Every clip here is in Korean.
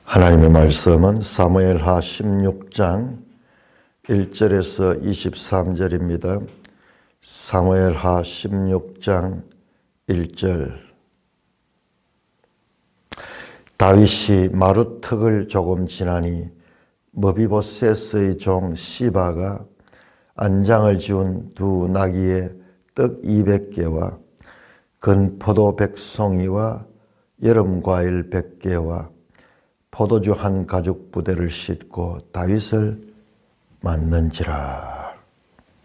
하나님의 말씀은 사무엘하 16장 1절에서 23절입니다. 사무엘하 16장 1절. 다윗이 마루턱을 조금 지나니 머비보셋의 종 시바가 안장을 지운 두 나귀의 떡 200개와 건포도 100송이와 여름과일 100개와 포도주 한 가죽 부대를 싣고 다윗을 만난지라.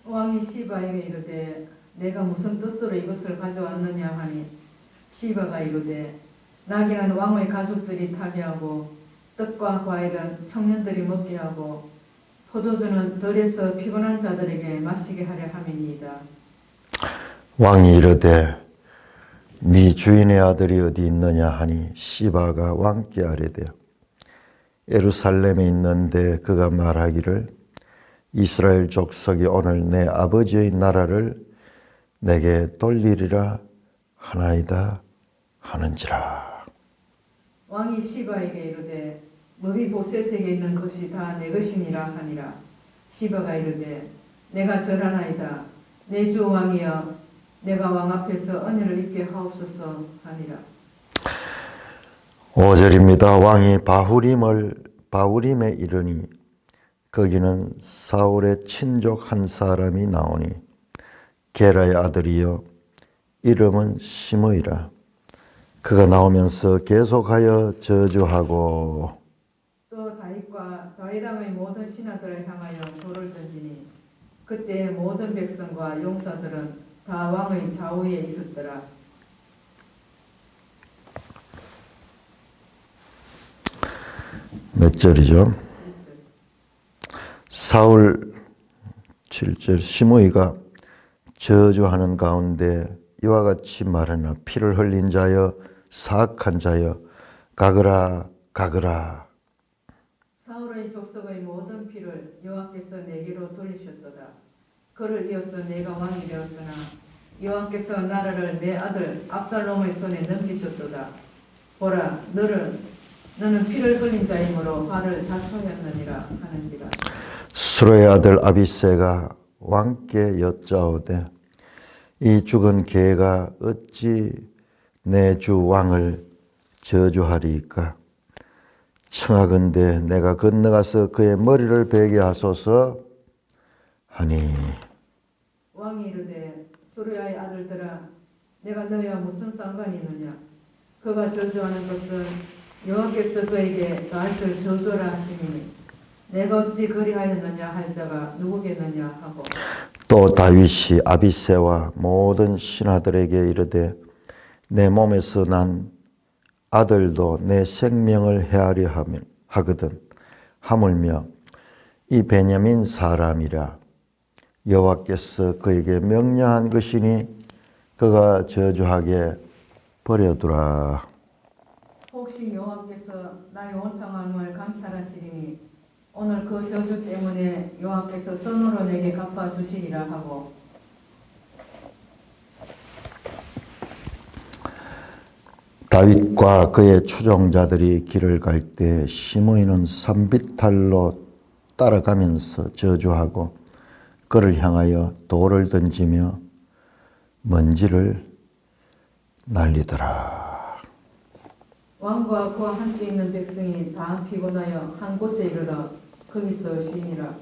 왕이 시바에게 이르되 내가 무슨 뜻으로 이것을 가져왔느냐 하니 시바가 이르되 나귀는 왕의 가족들이 타게 하고 떡과 과일은 청년들이 먹게 하고 포도주는 들에서 피곤한 자들에게 마시게 하려 함이니이다. 왕이 이르되 네 주인의 아들이 어디 있느냐 하니 시바가 왕께 아뢰되 예루살렘에 있는데 그가 말하기를 이스라엘 족속이 오늘 내 아버지의 나라를 내게 돌리리라 하나이다 하는지라. 왕이 시바에게 이르되 머비보셋에게 있는 것이 다 내 것이니라 하니라. 시바가 이르되 내가 절하나이다. 내 주 왕이여 내가 왕 앞에서 은혜를 입게 하옵소서 하니라. 5절입니다. 왕이 바후림에 이르니 거기는 사울의 친족 한 사람이 나오니 게라의 아들이요 이름은 시므이라. 그가 나오면서 계속하여 저주하고 또 다윗과 다윗 왕의 모든 신하들을 향하여 돌을 던지니 그때 모든 백성과 용사들은 다 왕의 좌우에 있었더라. 몇 절이죠? 사울 7절. 시므이가 저주하는 가운데 이와 같이 말하나 피를 흘린 자여 사악한 자여 가거라 가거라. 사울의 족속의 모든 피를 여호와께서 내게로 돌리셨도다. 그를 이어서 내가 왕이 되었으나 여호와께서 나라를 내 아들 압살롬의 손에 넘기셨도다. 보라 너는 피를 흘린 자이므로 화를 자초하였느니라 하는지라. 수로의 아들 아비새가 왕께 여짜오되 이 죽은 개가 어찌 내 주 왕을 저주하리이까. 청하건대 내가 건너가서 그의 머리를 베게 하소서 하니. 왕이 이르되 수르야의 아들들아 내가 너희와 무슨 상관이 있느냐. 그가 저주하는 것은 여호와께서 그에게 다윗을 저주하라 하시니 내가 어찌 그리하였느냐 할 자가 누구겠느냐 하고. 또 다윗이 아비새와 모든 신하들에게 이르되 내 몸에서 난 아들도 내 생명을 해하려 하거든. 하물며 이 베냐민 사람이라 여호와께서 그에게 명령한 것이니 그가 저주하게 버려두라. 혹시 여호와께서 나의 온탕함을 감찰하시리니 오늘 그 저주 때문에 여호와께서 선으로 내게 갚아주시리라 하고. 다윗과 그의 추종자들이 길을 갈 때 시므이는 산비탈로 따라가면서 저주하고 그를 향하여 돌을 던지며 먼지를 날리더라. 왕과 그와 함께 있는 백성이 다 피곤하여 한 곳에 이르러 거기서 쉬니라.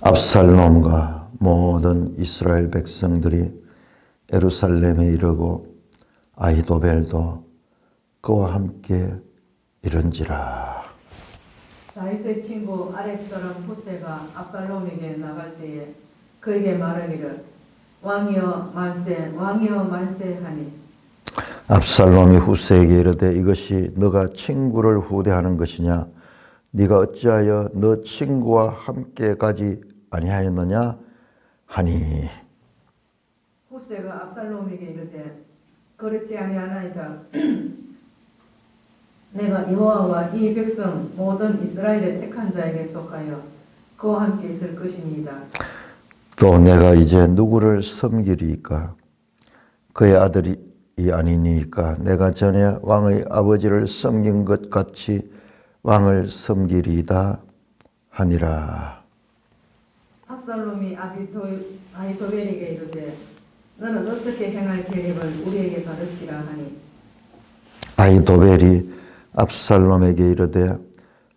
압살롬과 모든 이스라엘 백성들이 예루살렘에 이르고 아히도벨도 그와 함께 이른지라. 다윗의 친구 아렉 사람 후세가 압살롬에게 나갈 때에 그에게 말하기를 왕이여 만세 왕이여 만세 하니. 압살롬이 후세에게 이르되 이것이 너가 친구를 후대하는 것이냐. 네가 어찌하여 너 친구와 함께 가지 아니하였느냐 하니. 후세가 압살롬에게 이르되 그렇지 아니하나이다. 내가 여호와와 이 백성 모든 이스라엘의 택한 자에게 속하여 그와 함께 있을 것이니이다. 또 내가 이제 누구를 섬기리이까. 그의 아들이 아니니까 내가 전에 왕의 아버지를 섬긴 것 같이 왕을 섬기리이다 하니라. 압살롬이 아히도벨에게 이르되 너는 어떻게 행할 계획을 우리에게 가르치라 하니 아히도벨이 압살롬에게 이르되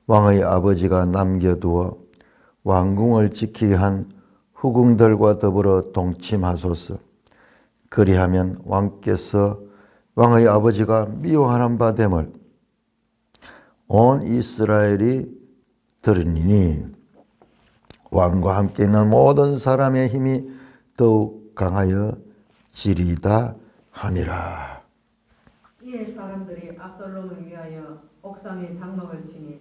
왕의 아버지가 남겨두어 왕궁을 지키게 한 후궁들과 더불어 동침하소서. 그리하면 왕께서 왕의 아버지가 미워하는 바 됨을 온 이스라엘이 들으니 왕과 함께 있는 모든 사람의 힘이 더욱 강하여 지리다 하니라. 이에 사람들이 압살롬을 위하여 옥상에 장막을 치니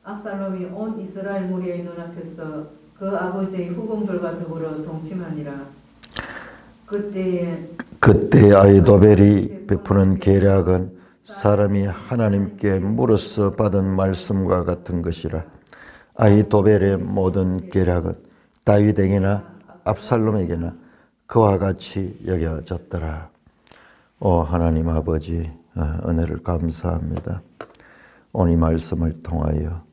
압살롬이 온 이스라엘 무리의 눈앞에서 그 아버지의 후궁들과 더불어 동침하니라. 그때에 아히도벨이 베푸는 계략은 사람이 하나님께 물어서 받은 말씀과 같은 것이라. 아히도벨의 모든 계략은 다윗에게나 압살롬에게나 그와 같이 여겨졌더라. 오 하나님 아버지, 은혜를 감사합니다. 오늘 이 말씀을 통하여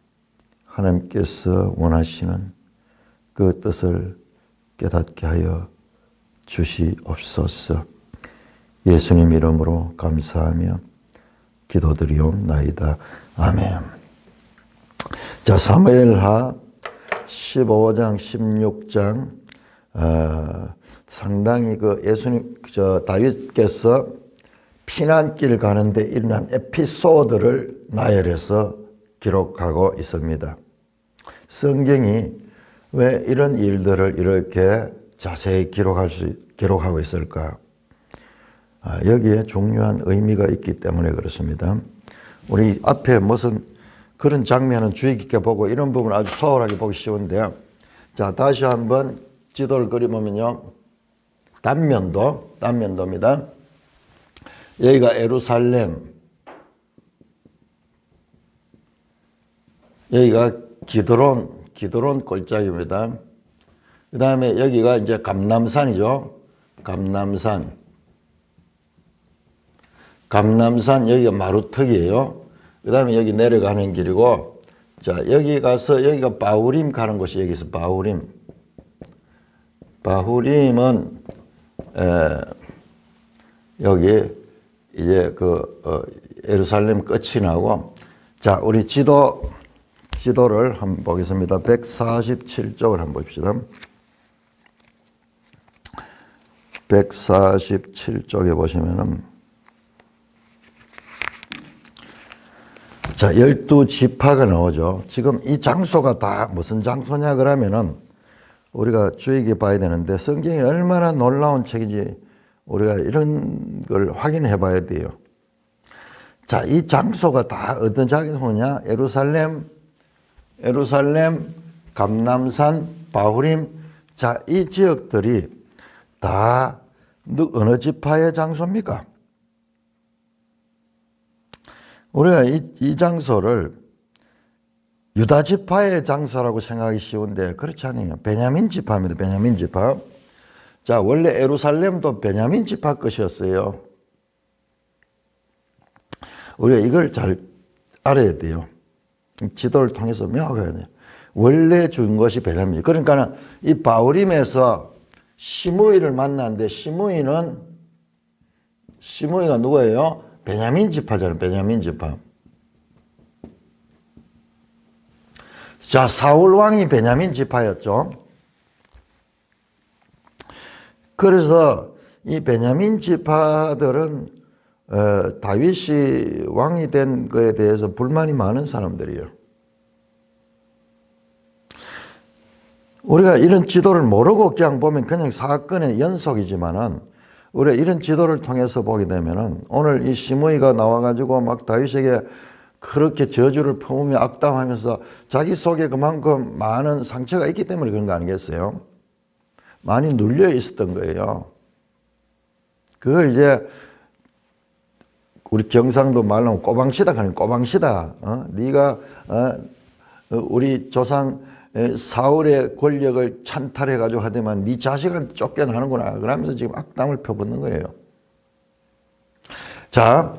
하나님께서 원하시는 그 뜻을 깨닫게 하여 주시옵소서. 예수님 이름으로 감사하며 기도드리옵나이다. 아멘. 자, 사무엘하 15장, 16장, 상당히 다윗께서 피난길 가는데 일어난 에피소드를 나열해서 기록하고 있습니다. 성경이 왜 이런 일들을 이렇게 자세히 기록하고 있을까? 여기에 중요한 의미가 있기 때문에 그렇습니다. 우리 앞에 무슨 그런 장면은 주의 깊게 보고 이런 부분은 아주 소홀하게 보기 쉬운데요. 자, 다시 한번 지도를 그려보면요. 단면도입니다. 여기가 예루살렘, 여기가 기드론 골짜기입니다. 그 다음에 여기가 이제 감람산이죠. 감람산 여기가 마루턱이에요. 그 다음에 여기 내려가는 길이고, 자, 여기 가서 여기가 바후림 가는 곳이 여기서 바후림은 여기 이제 예루살렘 끝이 나고, 자, 우리 지도를 한번 보겠습니다. 147쪽을 한번 봅시다. 147쪽에 보시면은, 자, 12지파가 나오죠. 지금 이 장소가 다 무슨 장소냐 그러면은 우리가 주의 깊게 봐야 되는데, 성경이 얼마나 놀라운 책인지 우리가 이런 걸 확인해 봐야 돼요. 자, 이 장소가 다 어떤 장소냐? 예루살렘, 감람산, 바후림. 자, 이 지역들이 다 어느 지파의 장소입니까? 우리가 이 장소를 유다 지파의 장소라고 생각하기 쉬운데 그렇지 않아요. 베냐민 지파입니다. 베냐민 지파. 자, 원래 예루살렘도 베냐민 지파 것이었어요. 우리가 이걸 잘 알아야 돼요. 지도를 통해서 명확해야 돼요. 원래 준 것이 베냐민. 그러니까 이 바후림에서 시므이를 만났는데 시므이가 누구예요? 베냐민 지파잖아요. 베냐민 지파. 자, 사울 왕이 베냐민 지파였죠. 그래서 이 베냐민 지파들은 다윗이 왕이 된 거에 대해서 불만이 많은 사람들이에요. 우리가 이런 지도를 모르고 그냥 보면 그냥 사건의 연속이지만은 우리가 이런 지도를 통해서 보게 되면은 오늘 이 시므이가 나와가지고 막 다윗에게 그렇게 저주를 퍼부으며 악담하면서 자기 속에 그만큼 많은 상처가 있기 때문에 그런 거 아니겠어요? 많이 눌려 있었던 거예요. 그걸 이제 우리 경상도 말로 꼬방시다 하는 꼬방시다. 네가 우리 조상 사울의 권력을 찬탈해가지고 하더만 네 자식한테 쫓겨나는구나. 그러면서 지금 악담을 펴붓는 거예요. 자,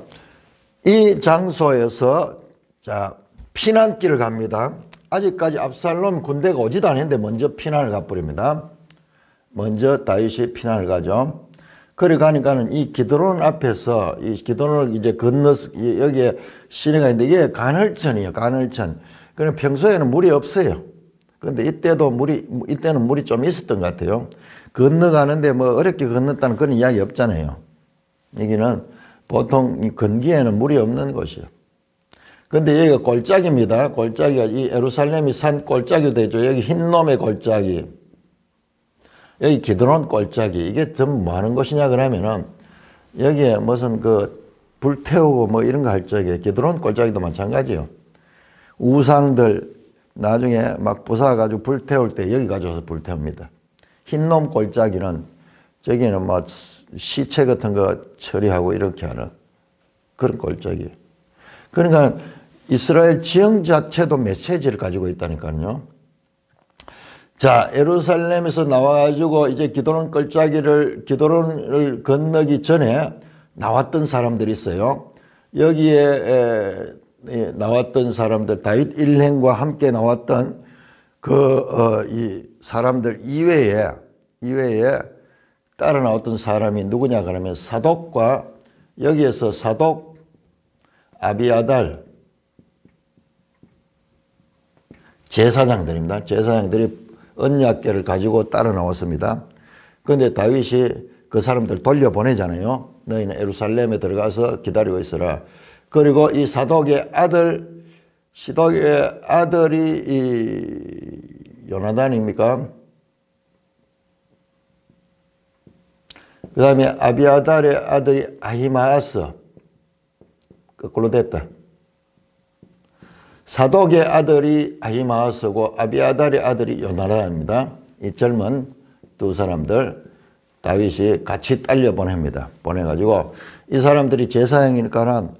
이 장소에서 자, 피난길을 갑니다. 아직까지 압살롬 군대가 오지도 않았는데 먼저 피난을 가버립니다. 먼저 다윗이 피난을 가죠. 그래 가니까는 이 기드론 앞에서 이 기드론을 이제 여기에 시내가 있는데 이게 간헐천이에요. 간헐천. 그럼 평소에는 물이 없어요. 그런데 이때는 물이 좀 있었던 것 같아요. 건너가는데 뭐 어렵게 건넜다는 그런 이야기 없잖아요. 여기는 보통 이 건기에는 물이 없는 곳이에요. 근데 여기가 골짜기입니다. 골짜기가 이 예루살렘이 산 골짜기도 되죠. 여기 흰놈의 골짜기. 여기 기드론 골짜기. 이게 전부 뭐 하는 곳이냐 그러면은 여기에 무슨 불태우고 뭐 이런 거 할 적에 기드론 골짜기도 마찬가지예요. 우상들 나중에 막 부숴가지고 불태울 때 여기 가져와서 불태웁니다. 흰놈 골짜기는 저기는 뭐 시체 같은 거 처리하고 이렇게 하는 그런 골짜기. 그러니까 이스라엘 지형 자체도 메시지를 가지고 있다니까요. 자, 예루살렘에서 나와가지고 이제 기드론을 건너기 전에 나왔던 사람들이 있어요. 여기에 나왔던 사람들, 다윗 일행과 함께 나왔던 이 사람들 이외에 따라 나왔던 사람이 누구냐 그러면 사독과 여기에서 사독, 아비아달, 제사장들입니다. 제사장들이 언약궤를 가지고 따라 나왔습니다. 그런데 다윗이 그 사람들 돌려보내잖아요. 너희는 예루살렘에 들어가서 기다리고 있어라. 그리고 이 사독의 아들이 이 요나단입니까? 그 다음에 아비아달의 아들이 아히마아스. 거꾸로 됐다. 사독의 아들이 아히마아스고 아비아달의 아들이 요나단입니다. 이 젊은 두 사람들 다윗이 같이 딸려 보냅니다. 보내가지고 이 사람들이 제사장이니까는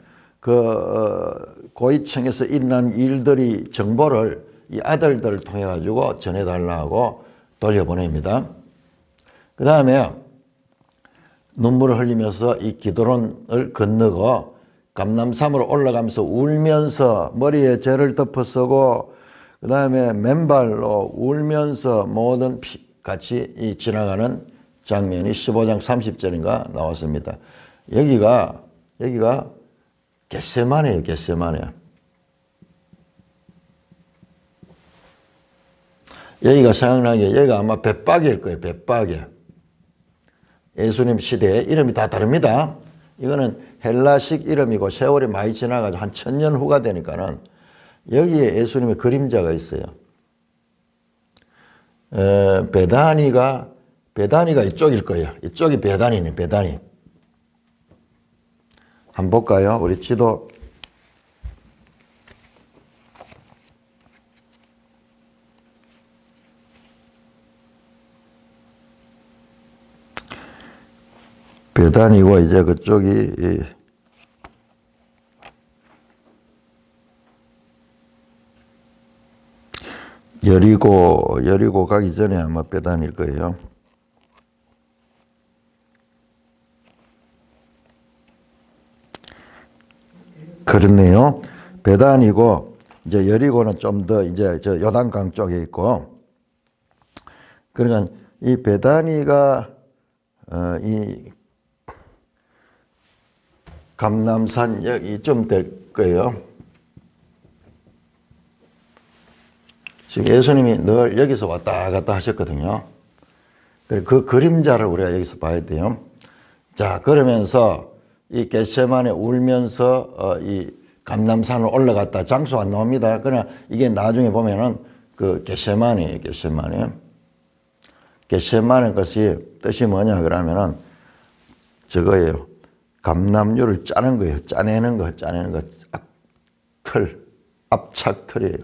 고위층에서 일어난 일들이 정보를 이 아들들을 통해 가지고 전해달라고 돌려보냅니다. 그 다음에 눈물을 흘리면서 이 기드론을 건너고 감람산으로 올라가면서 울면서 머리에 재를 덮어쓰고 그 다음에 맨발로 울면서 모든 같이 지나가는 장면이 15장 30절인가 나왔습니다. 여기가 겟세마네예요. 겟세마네. 여기가 생각나게 여기가 아마 벳박일 거예요. 벳박이. 예수님 시대에 이름이 다 다릅니다. 이거는 헬라식 이름이고 세월이 많이 지나가지고 한 1000년 후가 되니까는 여기에 예수님의 그림자가 있어요. 베다니가 이쪽일 거예요. 이쪽이 베다니네, 베다니. 한번 볼까요? 우리 지도. 베단이고 이제 그쪽이 여리고 가기 전에 아마 베단일 거예요. 그렇네요. 베단이고 이제 여리고는 좀 더 이제 저 요단강 쪽에 있고. 그러니까 이 베단이가 이 감람산 이쯤 될 거예요. 지금 예수님이 늘 여기서 왔다 갔다 하셨거든요. 그 그림자를 우리가 여기서 봐야 돼요. 자, 그러면서 이 겟세마네 울면서 이 감람산을 올라갔다. 장소 안 나옵니다. 그러나 이게 나중에 보면은 그 겟세마네예요. 겟세마네 것이 뜻이 뭐냐 그러면은 저거예요. 감람류를 짜는 거예요. 짜내는 거. 압착틀이에요.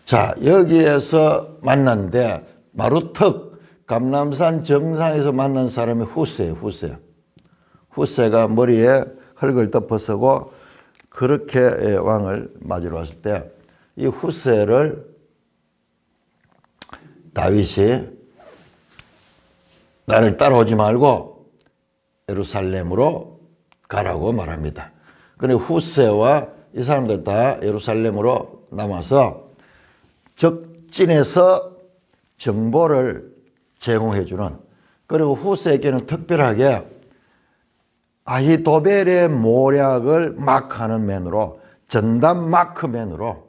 자, 여기에서 만났는데 마루턱 감람산 정상에서 만난 사람이 후세예요. 후세가 머리에 흙을 덮어쓰고 그렇게 왕을 맞으러 왔을 때 이 후세를 다윗이 나를 따라오지 말고 예루살렘으로 가라고 말합니다. 그리고 후세와 이 사람들 다 예루살렘으로 남아서 적진에서 정보를 제공해주는, 그리고 후세에게는 특별하게 아히도벨의 모략을 마크하는 맨으로, 전담 마크맨으로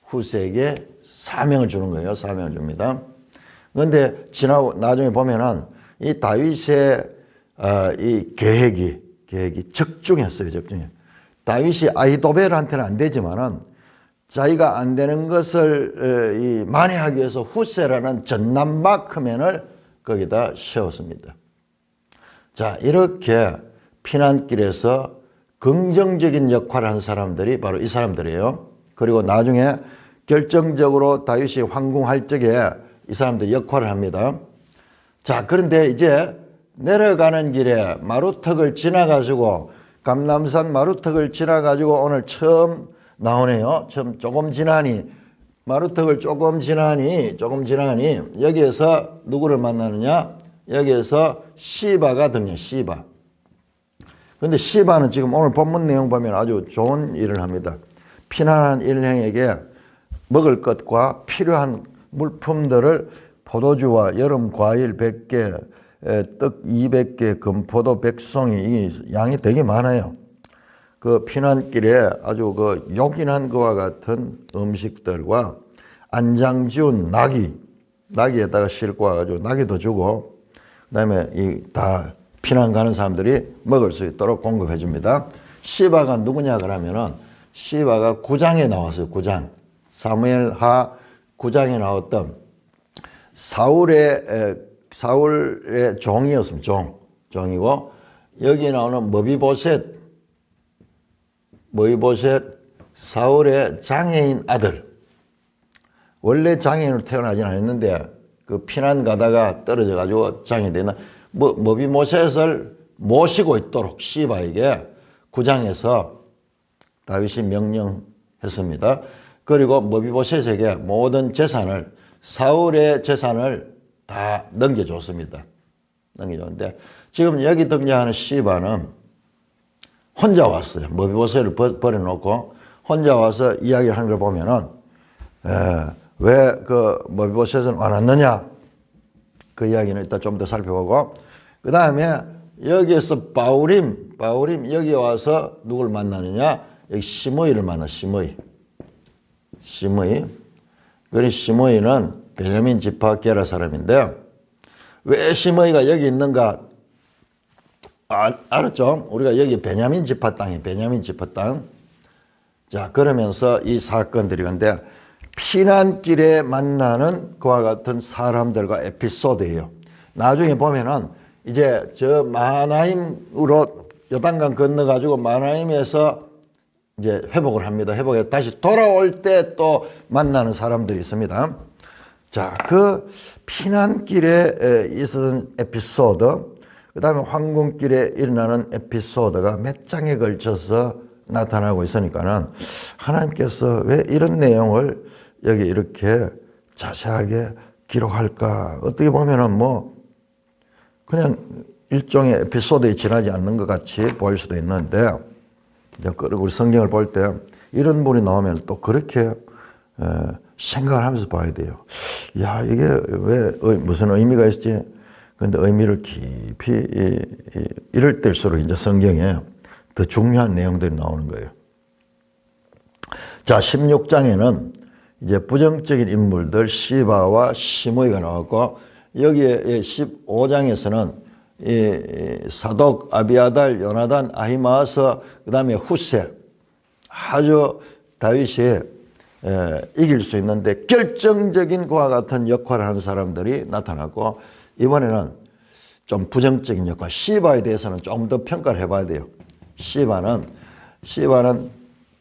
후세에게 사명을 주는 거예요. 사명을 줍니다. 그런데 나중에 보면은 이 다윗의 이 계획이 적중했어요. 적중해. 다윗이 아히도벨한테는 안 되지만은 자기가 안 되는 것을 만회하기 위해서 후세라는 전남 마크맨을 거기다 세웠습니다. 자, 이렇게 피난길에서 긍정적인 역할을 한 사람들이 바로 이 사람들이에요. 그리고 나중에 결정적으로 다윗이 황궁할 적에 이 사람들이 역할을 합니다. 자, 그런데 이제 내려가는 길에 마루턱을 지나가지고, 감람산 마루턱을 지나가지고 오늘 처음 나오네요. 처음 조금 지나니, 마루턱을 조금 지나니 여기에서 누구를 만나느냐? 여기에서 시바가 등장. 시바. 근데 시바는 지금 오늘 본문 내용 보면 아주 좋은 일을 합니다. 피난한 일행에게 먹을 것과 필요한 물품들을 포도주와 여름 과일 100개, 떡 200개, 금포도 100송이, 양이 되게 많아요. 그 피난길에 아주 그 요긴한 것과 같은 음식들과 안장지운 나귀에다가 싣고 와가지고 나귀도 주고, 그 다음에 다 피난 가는 사람들이 먹을 수 있도록 공급해 줍니다. 시바가 누구냐 그러면은, 시바가 9장에 나왔어요. 9장. 사무엘하 9장에 나왔던 사울의 종이었습니다. 종이고, 여기 나오는 머비보셋, 사울의 장애인 아들. 원래 장애인으로 태어나진 않았는데 그 피난 가다가 떨어져 가지고 장애인 되나, 머비보셋을 모시고 있도록 시바에게 9장에서 다윗이 명령했습니다. 그리고 머비보셋에게 모든 재산을, 사울의 재산을 다 넘겨줬습니다. 넘겨줬는데 지금 여기 등장하는 시바는 혼자 왔어요. 머비보셋을 버려놓고 혼자 와서 이야기하는 걸 보면은, 왜 그 머비보셋은 안 왔느냐? 그 이야기는 일단 좀 더 살펴보고, 그 다음에 여기에서 바우림 여기 와서 누굴 만나느냐? 여기 시므이를 만나. 시므이. 그리고 시므이는 베냐민 지파 게라 사람인데, 왜 시므이가 여기 있는가? 알았죠? 우리가 여기 베냐민 지파 땅이에요. 베냐민 지파 땅. 자, 그러면서 이 사건들이, 근데 피난길에 만나는 그와 같은 사람들과 에피소드예요. 나중에 보면은 이제 저 마하나임으로 요단강 건너가지고 마하나임에서 이제 회복을 합니다. 회복해 다시 돌아올 때 또 만나는 사람들이 있습니다. 자, 그 피난길에 있었던 에피소드, 그 다음에 황궁길에 일어나는 에피소드가 몇 장에 걸쳐서 나타나고 있으니까는 하나님께서 왜 이런 내용을 여기 이렇게 자세하게 기록할까? 어떻게 보면은 뭐 그냥 일종의 에피소드에 지나지 않는 것 같이 보일 수도 있는데, 우리 성경을 볼 때 이런 분이 나오면 또 그렇게 생각을 하면서 봐야 돼요. 야, 이게 왜 무슨 의미가 있지? 근데 의미를 깊이 이럴 때일수록 이제 성경에 더 중요한 내용들이 나오는 거예요. 자, 16장에는 이제 부정적인 인물들 시바와 시므이가 나왔고, 여기에 15장에서는 이 사독, 아비아달, 요나단, 아히마아서, 그 다음에 후세, 아주 다윗이 이길 수 있는데 결정적인 그와 같은 역할을 하는 사람들이 나타났고, 이번에는 좀 부정적인 역할, 시바에 대해서는 조금 더 평가를 해봐야 돼요. 시바는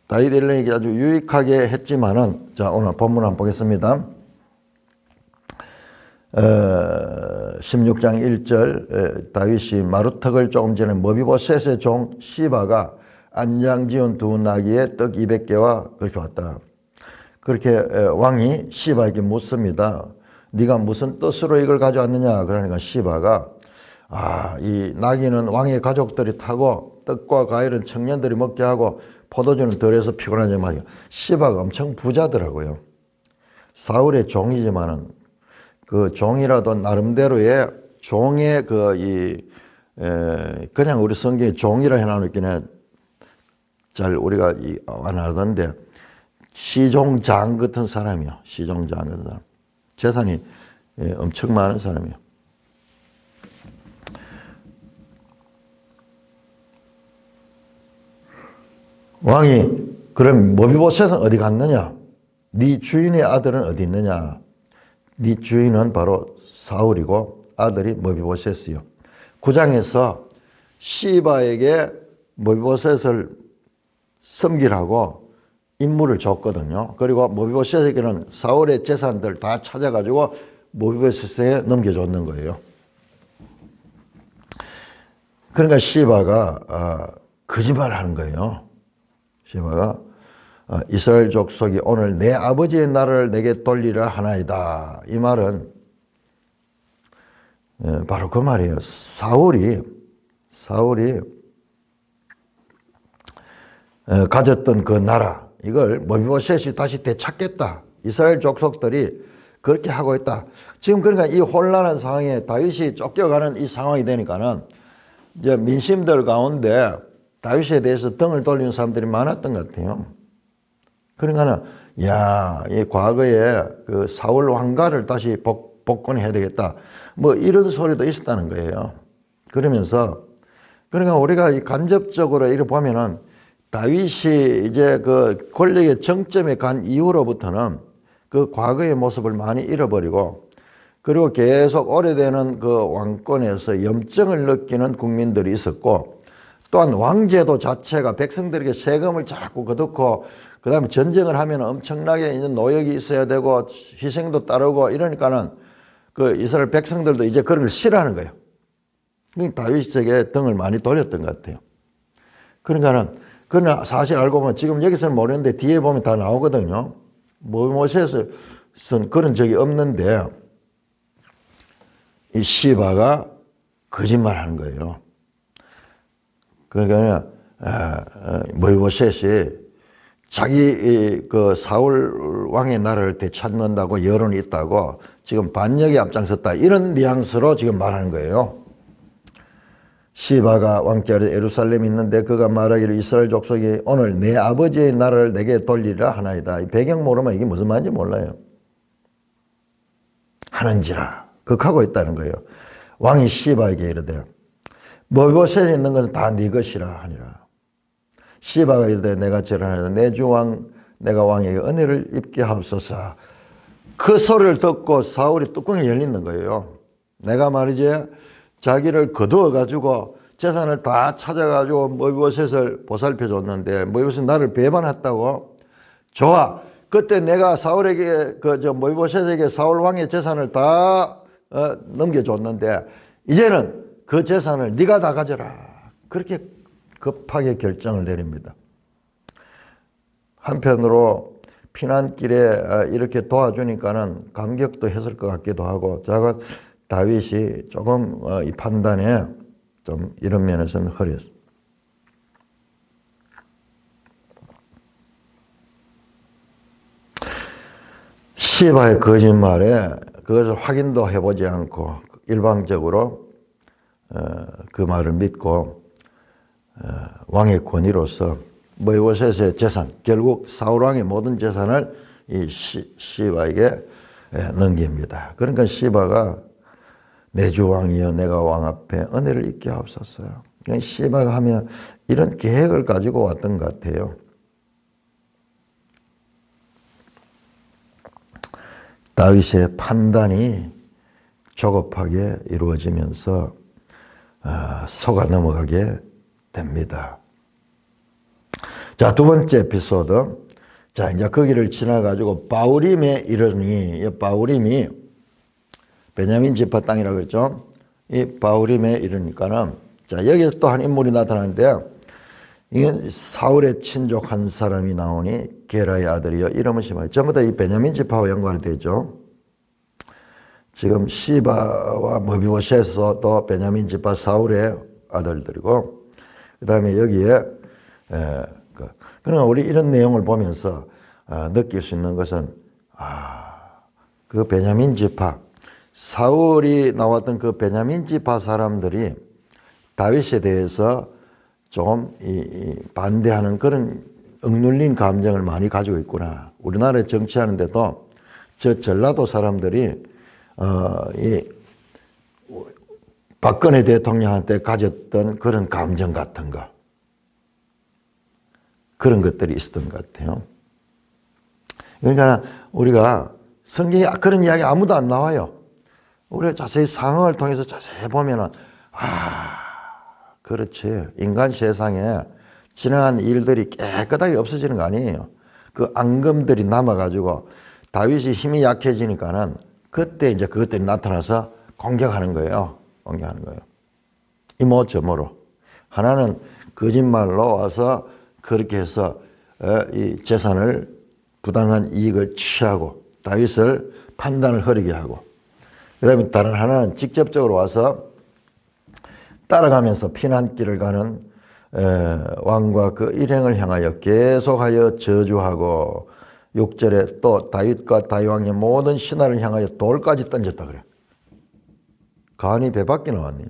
다윗 일행에게 아주 유익하게 했지만은, 자, 오늘 본문 한번 보겠습니다. 16장 1절, 다윗이 마루턱을 조금 전에 머비보셋의 종 시바가 안장 지은 두 나귀에 떡 200개와 그렇게 왔다. 그렇게 왕이 시바에게 묻습니다. 네가 무슨 뜻으로 이걸 가져왔느냐? 그러니까 시바가 이 나귀는 왕의 가족들이 타고 떡과 과일은 청년들이 먹게 하고 포도주는 덜해서 피곤하지 말이요. 시바가 엄청 부자더라고요. 사울의 종이지만은 그 종이라도 나름대로의 종의 그냥 우리 성경에 종이라 해놔놓기는 잘 우리가 안 하던데 시종장 같은 사람이요. 시종장 같은 사람. 재산이 엄청 많은 사람이요. 왕이 그럼 모비보셋은 어디 갔느냐? 네 주인의 아들은 어디 있느냐? 네 주인은 바로 사울이고 아들이 모비보셋이요. 9장에서 시바에게 모비보셋을 섬기라고 임무를 줬거든요. 그리고 모비보셋에게는 사울의 재산들 다 찾아가지고 모비보셋에게 넘겨줬는 거예요. 그러니까 시바가 거짓말을 하는 거예요. 시바가 이스라엘 족속이 오늘 내 아버지의 나라를 내게 돌리라 하나이다. 이 말은 바로 그 말이에요. 사울이 가졌던 그 나라 이걸 모비보셋이 다시 되찾겠다. 이스라엘 족속들이 그렇게 하고 있다. 지금 그러니까 이 혼란한 상황에 다윗이 쫓겨가는 이 상황이 되니까는 이제 민심들 가운데 다윗에 대해서 등을 돌리는 사람들이 많았던 것 같아요. 그러니까는 이 과거에 그 사울 왕가를 다시 복권해야 되겠다. 뭐 이런 소리도 있었다는 거예요. 그러면서 그러니까 우리가 간접적으로 이렇게 보면은 다윗이 이제 그 권력의 정점에 간 이후로부터는 그 과거의 모습을 많이 잃어버리고 그리고 계속 오래되는 그 왕권에서 염증을 느끼는 국민들이 있었고 또한 왕제도 자체가 백성들에게 세금을 자꾸 거두고 그 다음에 전쟁을 하면 엄청나게 있는 노역이 있어야 되고 희생도 따르고 이러니까는 그 이스라엘 백성들도 이제 그런 걸 싫어하는 거예요. 다윗에게 등을 많이 돌렸던 것 같아요. 그러니까는 그러나 사실 알고 보면 지금 여기서는 모르는데 뒤에 보면 다 나오거든요. 모세스는 그런 적이 없는데 이 시바가 거짓말하는 거예요. 그러니까 모세스이 자기 그 사울 왕의 나라를 되찾는다고 여론이 있다고 지금 반역에 앞장섰다 이런 뉘앙스로 지금 말하는 거예요. 시바가 왕께 예루살렘에 있는데 그가 말하기를 이스라엘 족속이 오늘 내 아버지의 나라를 내게 돌리라 하나이다. 이 배경 모르면 이게 무슨 말인지 몰라요. 하는지라 극하고 있다는 거예요. 왕이 시바에게 이르되 모비보셋에 있는 것은 다 네 것이라 하니라. 시바가 이르되 내가 절하나이다. 내 주 왕 내가 왕에게 은혜를 입게 하옵소서. 그 소리를 듣고 사울이 뚜껑이 열리는 거예요. 내가 말이지 자기를 거두어 가지고 재산을 다 찾아 가지고 모비보셋을 보살펴 줬는데 모비보셋 나를 배반했다고? 좋아. 그때 내가 사울에게 모비보셋에게 사울 왕의 재산을 다 넘겨줬는데 이제는 그 재산을 네가 다 가져라. 그렇게 급하게 결정을 내립니다. 한편으로 피난길에 이렇게 도와주니까는 감격도 했을 것 같기도 하고 제가 다윗이 조금 이 판단에 좀 이런 면에서는 허리였습니다. 시바의 거짓말에 그것을 확인도 해보지 않고 일방적으로 그 말을 믿고 왕의 권위로서 모비보셋의 재산, 결국 사울 왕의 모든 재산을 이 시바에게 넘깁니다. 그러니까 시바가 내 주 왕이여 내가 왕 앞에 은혜를 입게 하옵소서. 그러니까 시바가 하면 이런 계획을 가지고 왔던 것 같아요. 다윗의 판단이 조급하게 이루어지면서 속아 넘어가게 됩니다. 자, 두 번째 에피소드. 자, 이제 거기를 지나가지고 바우림에 이르니, 바우림이 베냐민 지파 땅이라고 그랬죠. 이 바우림에 이르니까는, 자, 여기서 또 한 인물이 나타나는데, 이게 사울의 친족 한 사람이 나오니 게라의 아들이요. 이름은 심하게. 전부 다 이 베냐민 지파와 연관이 되죠. 지금 시바와 머비보셋도 베냐민 지파 사울의 아들들이고, 그 다음에 여기에 그러나 우리 이런 내용을 보면서 느낄 수 있는 것은 그 베냐민 지파, 사울이 나왔던 그 베냐민 지파 사람들이 다윗에 대해서 좀 반대하는 그런 억눌린 감정을 많이 가지고 있구나. 우리나라에 정치하는데도 저 전라도 사람들이 이 박근혜 대통령한테 가졌던 그런 감정 같은 거, 그런 것들이 있었던 것 같아요. 그러니까 우리가 성경에 그런 이야기 아무도 안 나와요. 우리가 자세히 상황을 통해서 자세히 보면은 그렇지. 인간 세상에 지나간 일들이 깨끗하게 없어지는 거 아니에요. 그 앙금들이 남아가지고 다윗이 힘이 약해지니까는 그때 이제 그것들이 나타나서 공격하는 거예요. 공격하는 거예요. 이모저모로. 하나는 거짓말로 와서 그렇게 해서 이 재산을 부당한 이익을 취하고 다윗을 판단을 흐리게 하고, 그 다음에 다른 하나는 직접적으로 와서 따라가면서 피난길을 가는 왕과 그 일행을 향하여 계속하여 저주하고, 6절에 또 다윗과 다윗왕의 모든 신하를 향하여 돌까지 던졌다 그래. 간이 배 밖에 나왔네요.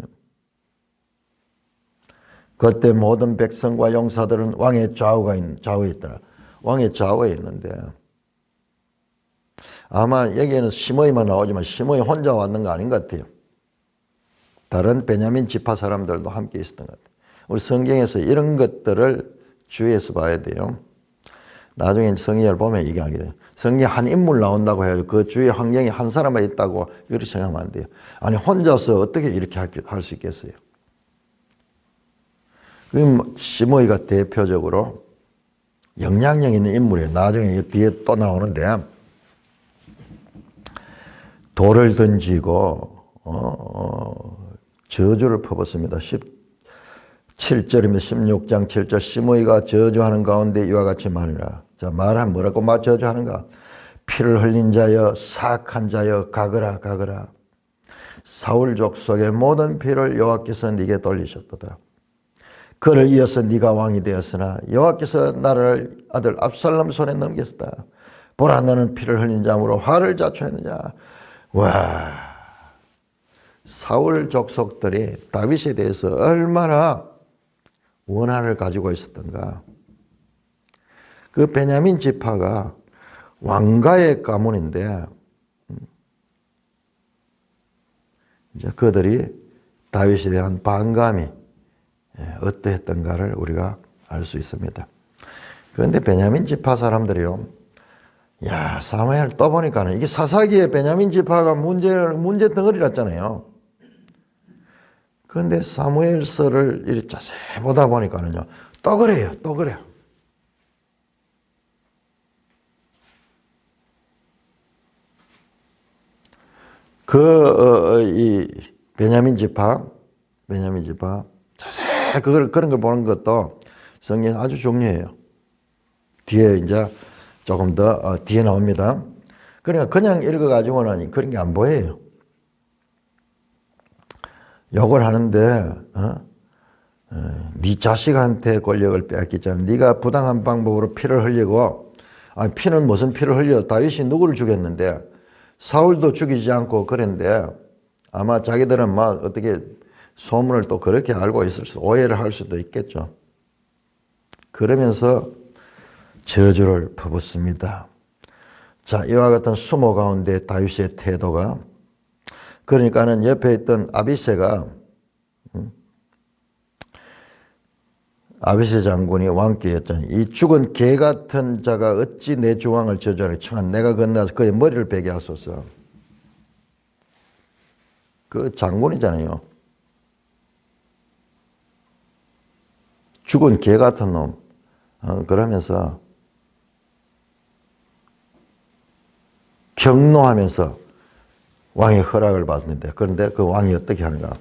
그때 모든 백성과 용사들은 왕의 좌우에 있더라. 왕의 좌우에 있는데 아마 여기에는 시므이만 나오지만 시므이 혼자 왔는 거 아닌 것 같아요. 다른 베냐민 지파 사람들도 함께 있었던 것 같아요. 우리 성경에서 이런 것들을 주의해서 봐야 돼요. 나중에 성경을 보면 이게 알게 돼요. 성경에 한 인물 나온다고 해가지고 그 주위에 환경에 한 사람만 있다고 이렇게 생각하면 안 돼요. 아니 혼자서 어떻게 이렇게 할 수 있겠어요? 그럼 시므이가 대표적으로 영향력 있는 인물이에요. 나중에 뒤에 또 나오는데 돌을 던지고 저주를 퍼붓습니다. 17절입니다. 16장 7절 시므이가 저주하는 가운데 이와 같이 말이라. 자, 말하면 뭐라고 저주하는가? 피를 흘린 자여 사악한 자여 가거라 가거라. 사울 족속의 모든 피를 여호와께서 네게 돌리셨도다. 그를 이어서 네가 왕이 되었으나 여호와께서 나를 아들 압살롬 손에 넘겼다. 보라 너는 피를 흘린 자므로 화를 자초했느냐. 와, 사울 족속들이 다윗에 대해서 얼마나 원한을 가지고 있었던가. 그 베냐민 지파가 왕가의 가문인데 이제 그들이 다윗에 대한 반감이 어떠했던가를 우리가 알 수 있습니다. 그런데 베냐민 지파 사람들이요, 야, 사무엘 또 보니까는 이게 사사기에 베냐민 지파가 문제 덩어리랐잖아요. 그런데 사무엘서를 이렇게 자세히 보다 보니까는요, 또 그래요, 또 그래요. 이 베냐민 지파 자세히 그런 걸 보는 것도 성경 아주 중요해요. 뒤에 이제 조금 더 뒤에 나옵니다. 그러니까 그냥 읽어가지고는 그런 게 안 보여요. 욕을 하는데 네 자식한테 권력을 빼앗기잖아. 네가 부당한 방법으로 피를 흘리고, 피는 무슨 피를 흘려? 다윗이 누구를 죽였는데 사울도 죽이지 않고 그랬는데 아마 자기들은 막 어떻게 소문을 또 그렇게 알고 있을 수, 오해를 할 수도 있겠죠. 그러면서 저주를 퍼붓습니다. 자, 이와 같은 수모 가운데 다윗의 태도가, 그러니까는 옆에 있던 아비새가, 아비새 장군이 왕께였잖아요. 이 죽은 개 같은 자가 어찌 내 주왕을 저주하리. 청한 내가 건너서 그의 머리를 베게 하소서. 그 장군이잖아요. 죽은 개 같은 놈. 그러면서 경노하면서 왕의 허락을 받는데, 그런데 그 왕이 어떻게 하는가?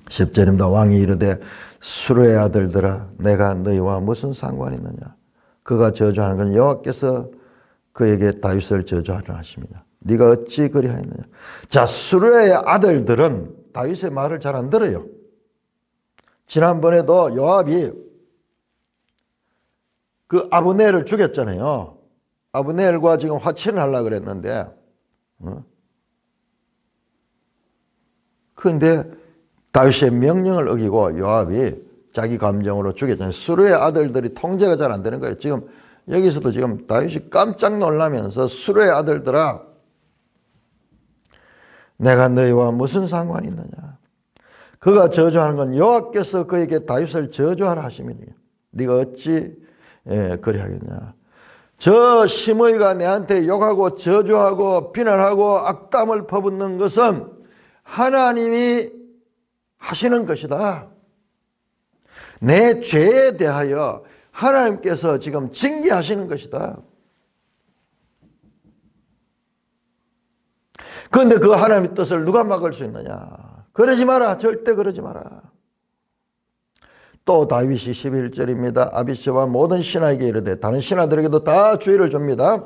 10절입니다. 왕이 이르되 수르의 아들들아 내가 너희와 무슨 상관이 있느냐. 그가 저주하는 건 여호와께서 그에게 다윗을 저주하라 하십니다. 네가 어찌 그리하였느냐. 자, 수르의 아들들은 다윗의 말을 잘 안 들어요. 지난번에도 요압이 그 아브넬을 죽였잖아요. 아브넬과 지금 화친을 하려고 그랬는데, 그런데 다윗의 명령을 어기고 요압이 자기 감정으로 죽였잖아요. 수르의 아들들이 통제가 잘 안 되는 거예요. 지금 여기서도 지금 다윗이 깜짝 놀라면서 수르의 아들들아, 내가 너희와 무슨 상관이 있느냐. 그가 저주하는 건 여호와께서 그에게 다윗을 저주하라 하심이니 네가 어찌 그리하겠냐. 저 시므이가 내한테 욕하고 저주하고 비난하고 악담을 퍼붓는 것은 하나님이 하시는 것이다. 내 죄에 대하여 하나님께서 지금 징계하시는 것이다. 그런데 그 하나님의 뜻을 누가 막을 수 있느냐. 그러지 마라. 절대 그러지 마라. 또 다윗이 11절입니다. 아비새와 모든 신하에게 이르되 다른 신하들에게도 다 주의를 줍니다.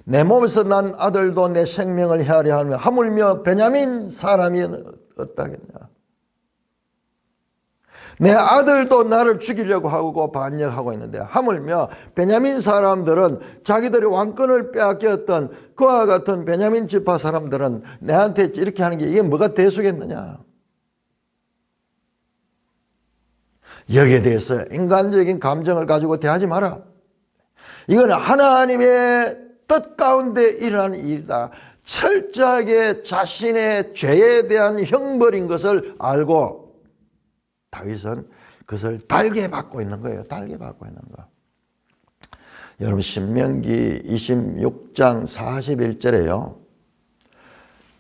내 몸에서 난 아들도 내 생명을 헤아려 하며 하물며 베냐민 사람이 어떠하겠냐. 내 아들도 나를 죽이려고 하고 반역하고 있는데 하물며 베냐민 사람들은 자기들이 왕권을 빼앗겼던 그와 같은 베냐민 지파 사람들은 내한테 이렇게 하는 게 이게 뭐가 대수겠느냐. 여기에 대해서 인간적인 감정을 가지고 대하지 마라. 이건 하나님의 뜻 가운데 일어나는 일이다. 철저하게 자신의 죄에 대한 형벌인 것을 알고 다윗은 그것을 달게 받고 있는 거예요. 달게 받고 있는 거. 여러분 신명기 26장 41절에요.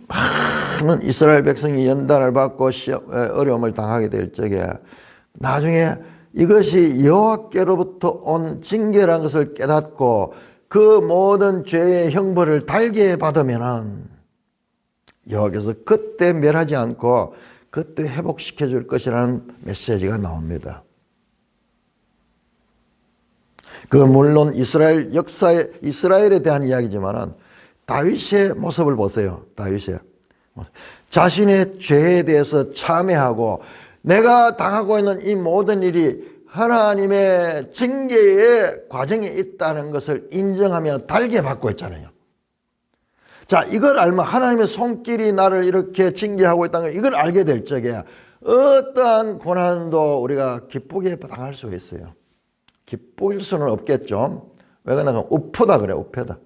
많은 이스라엘 백성이 연단을 받고 어려움을 당하게 될 적에 나중에 이것이 여호와께로부터 온 징계라는 것을 깨닫고 그 모든 죄의 형벌을 달게 받으면은 여호와께서 그때 멸하지 않고 그때 회복시켜 줄 것이라는 메시지가 나옵니다. 그 물론 이스라엘 역사에 이스라엘에 대한 이야기지만은 다윗의 모습을 보세요. 다윗의 자신의 죄에 대해서 참회하고 내가 당하고 있는 이 모든 일이 하나님의 징계의 과정에 있다는 것을 인정하며 달게 받고 있잖아요. 자, 이걸 알면 하나님의 손길이 나를 이렇게 징계하고 있다는 걸 이걸 알게 될 적에 어떠한 고난도 우리가 기쁘게 당할 수 있어요. 기쁠 수는 없겠죠. 왜 그러냐면 우프다 그래, 우프다.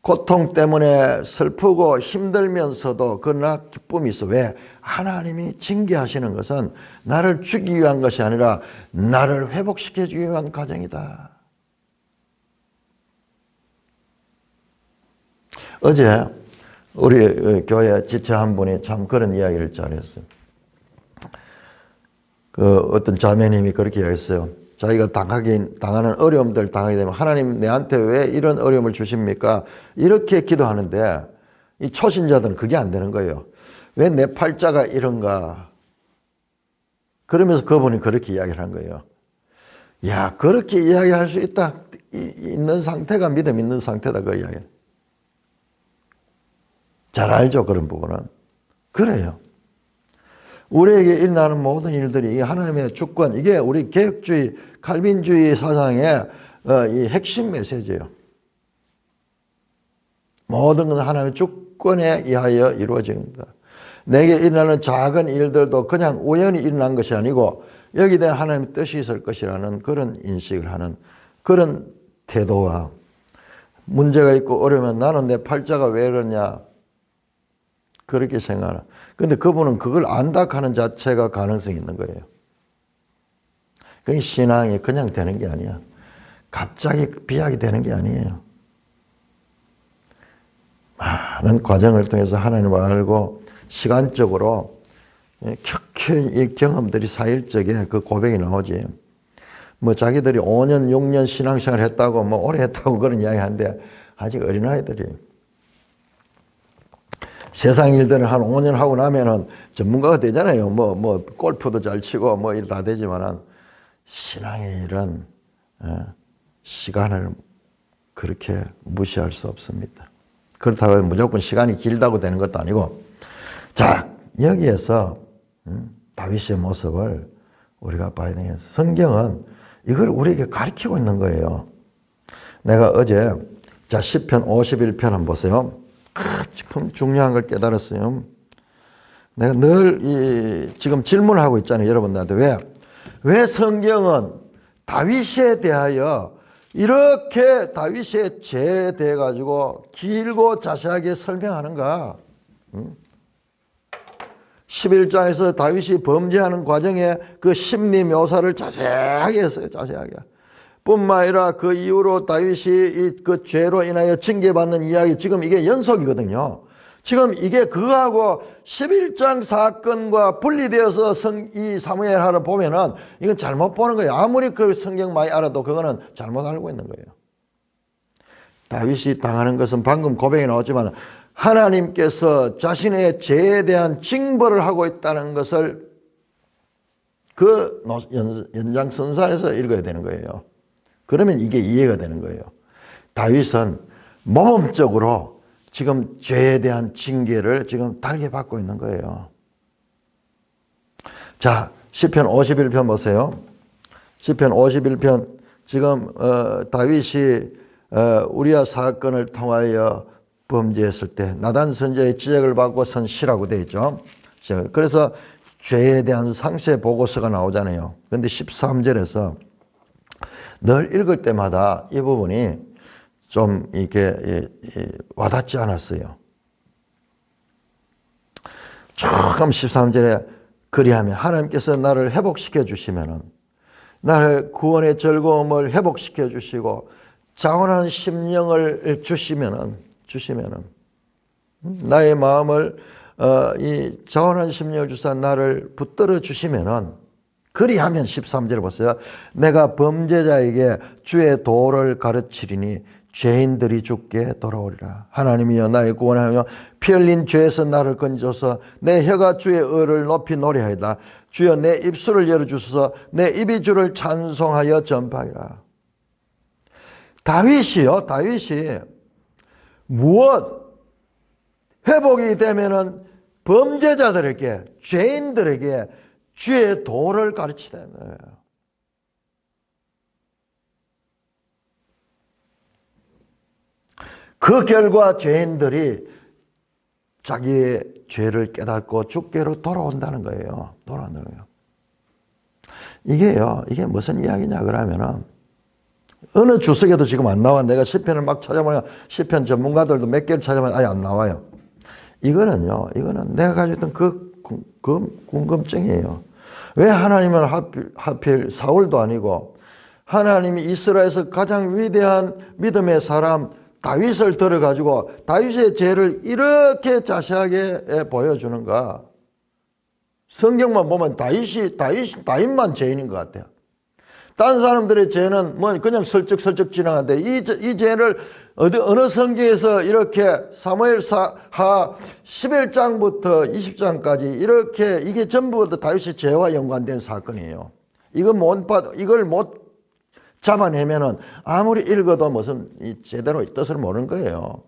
고통 때문에 슬프고 힘들면서도 그러나 기쁨이 있어. 왜? 하나님이 징계하시는 것은 나를 죽이기 위한 것이 아니라 나를 회복시켜주기 위한 과정이다. 어제 우리 교회 지체 한 분이 참 그런 이야기를 잘했어요. 그 어떤 자매님이 그렇게 이야기했어요. 자기가 당하는 어려움들 당하게 되면 하나님 내한테 왜 이런 어려움을 주십니까? 이렇게 기도하는데 이 초신자들은 그게 안 되는 거예요. 왜 내 팔자가 이런가? 그러면서 그분이 그렇게 이야기를 한 거예요. 야, 그렇게 이야기할 수 있는 상태가 믿음 있는 상태다. 그 이야기. 잘 알죠, 그런 부분은. 그래요. 우리에게 일어나는 모든 일들이 하나님의 주권, 이게 우리 개혁주의, 칼빈주의 사상의 이 핵심 메시지예요. 모든 건 하나님의 주권에 의하여 이루어집니다. 내게 일어나는 작은 일들도 그냥 우연히 일어난 것이 아니고 여기에 대한 하나님의 뜻이 있을 것이라는 그런 인식을 하는 그런 태도와 문제가 있고 어려우면 나는 내 팔자가 왜 그러냐 그렇게 생각하는. 그런데 그분은 그걸 안다 하는 자체가 가능성이 있는 거예요. 그 신앙이 그냥 되는 게 아니야. 갑자기 비약이 되는 게 아니에요. 많은 과정을 통해서 하나님을 알고 시간적으로 이 경험들이 쌓일 적에 그 고백이 나오지. 뭐 자기들이 5년, 6년 신앙생활 했다고 뭐 오래 했다고 그런 이야기 하는데 아직 어린아이들이 세상 일들을 한 5년 하고 나면은 전문가가 되잖아요. 뭐 골프도 잘 치고 뭐 일 다 되지만은 신앙의 일은 시간을 그렇게 무시할 수 없습니다. 그렇다고 무조건 시간이 길다고 되는 것도 아니고. 자, 여기에서 다윗의 모습을 우리가 봐야 되겠어요. 성경은 이걸 우리에게 가르치고 있는 거예요. 내가 어제 자 시편 51편 한번 보세요. 참 중요한 걸 깨달았어요. 내가 늘 지금 질문을 하고 있잖아요. 여러분들한테 왜 성경은 다윗에 대하여 이렇게 다윗의 죄에 대해 가지고 길고 자세하게 설명하는가? 11장에서 다윗이 범죄하는 과정에 그 심리 묘사를 자세하게 했어요. 자세하게. 뿐만 아니라 그 이후로 다윗이 그 죄로 인하여 징계받는 이야기, 지금 이게 연속이거든요. 지금 이게 그거하고 11장 사건과 분리되어서 이 사무엘하를 보면은 이건 잘못 보는 거예요. 아무리 그 성경 많이 알아도 그거는 잘못 알고 있는 거예요. 다윗이 당하는 것은 방금 고백이 나왔지만 하나님께서 자신의 죄에 대한 징벌을 하고 있다는 것을 그 연장선상에서 읽어야 되는 거예요. 그러면 이게 이해가 되는 거예요. 다윗은 모범적으로 지금 죄에 대한 징계를 지금 달게 받고 있는 거예요. 자, 시편 51편 보세요. 시편 51편 지금 다윗이 우리아 사건을 통하여 범죄했을 때 나단 선지자의 지적을 받고 선 시라고 되어 있죠. 그래서 죄에 대한 상세 보고서가 나오잖아요. 그런데 13절에서 늘 읽을 때마다 이 부분이 좀 이렇게 와닿지 않았어요. 조금 13절에 그리하면 하나님께서 나를 회복시켜 주시면은 나를 구원의 즐거움을 회복시켜 주시고 자원한 심령을 주시면은 나의 마음을 이 자원한 심령을 주사 나를 붙들어 주시면은 그리하면 13절에 보세요. 내가 범죄자에게 주의 도를 가르치리니 죄인들이 죽게 돌아오리라. 하나님이여 나의 구원하며 피 흘린 죄에서 나를 건져서 내 혀가 주의 의를 높이 노래하이다. 주여 내 입술을 열어주소서 내 입이 주를 찬송하여 전파하리라. 다윗이 무엇 회복이 되면은 범죄자들에게 죄인들에게 주의 도를 가르치는 거예요. 그 결과 죄인들이 자기의 죄를 깨닫고 주께로 돌아온다는 거예요. 돌아온다는 거예요. 이게 무슨 이야기냐 그러면은 어느 주석에도 지금 안 나와. 내가 시편을 막 찾아보면 시편 전문가들도 몇 개를 찾아보면 아예 안 나와요. 이거는 내가 가지고 있던 그 궁금증이에요. 왜 하나님은 하필 사울도 아니고 하나님이 이스라엘에서 가장 위대한 믿음의 사람 다윗을 들어가지고 다윗의 죄를 이렇게 자세하게 보여주는가? 성경만 보면 다윗만 죄인인 것 같아요. 다른 사람들의 죄는 뭐 그냥 슬쩍슬쩍 지나가는데 이 죄를 어느 성경에서 이렇게 사무엘하 11장부터 20장까지 이렇게 이게 전부 다윗의 죄와 연관된 사건이에요. 이걸 못 잡아내면은 아무리 읽어도 무슨 제대로 뜻을 모르는 거예요.